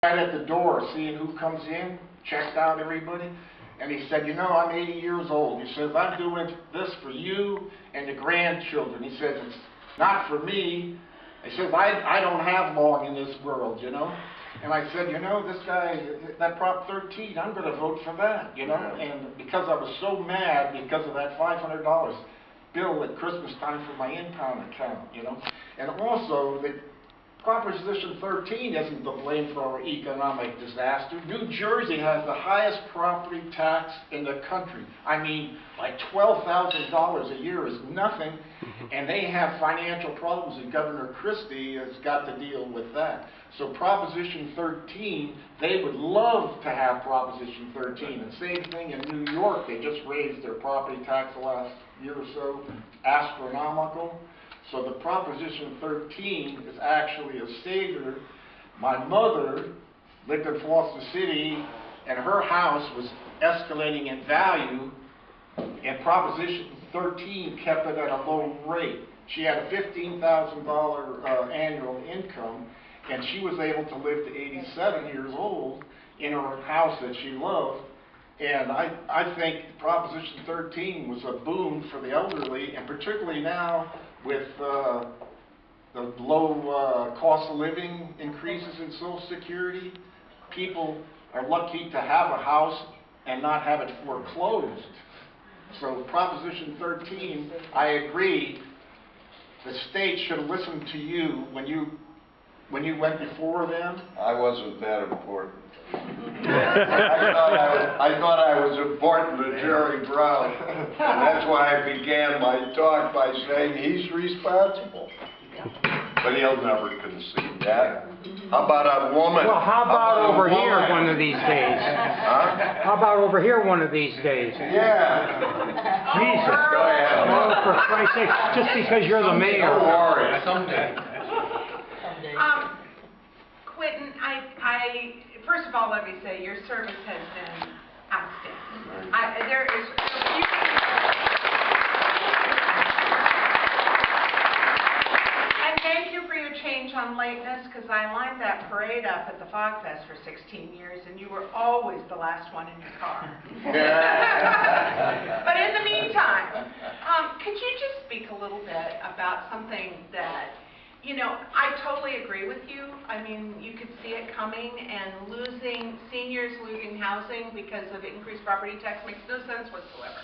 Right at the door, seeing who comes in, checked out everybody, and he said, you know, I'm 80 years old. He says, I'm doing this for you and the grandchildren. He says, it's not for me. He says, I don't have long in this world, you know. And I said, you know, this guy, that Prop 13, I'm going to vote for that, you know. And because I was so mad because of that $500 bill at Christmas time for my impound account, you know. And also, the Proposition 13 isn't to blame for our economic disaster. New Jersey has the highest property tax in the country. I mean, like $12,000 a year is nothing, and they have financial problems, and Governor Christie has got to deal with that. So Proposition 13, they would love to have Proposition 13. And same thing in New York, they just raised their property tax the last year or so, astronomical. So the Proposition 13 is actually a savior. My mother lived in Foster City, and her house was escalating in value, and Proposition 13 kept it at a low rate. She had a $15,000 annual income, and she was able to live to 87 years old in her house that she loved. And I think Proposition 13 was a boon for the elderly, and particularly now with the low cost of living increases in Social Security, people are lucky to have a house and not have it foreclosed. So Proposition 13, I agree, the state should have listened to you when you went before them. I wasn't that important. I thought I was important to Jerry Brown, and that's why I began my talk by saying he's responsible. But he'll never concede that. How about a woman? Well, how about over here one of these days? Huh? How about over here one of these days? Yeah. Jesus. Go ahead. Oh, for Christ's sake, just because you're the mayor. Don't worry. Someday. Quentin, first of all, let me say your service has been outstanding. There is a few and thank you for your change on lateness, because I lined that parade up at the Fog Fest for 16 years, and you were always the last one in your car. But in the meantime, could you just speak a little bit about something that, you know, I totally agree with you. I mean, you could see it coming, and seniors losing housing because of increased property tax makes no sense whatsoever.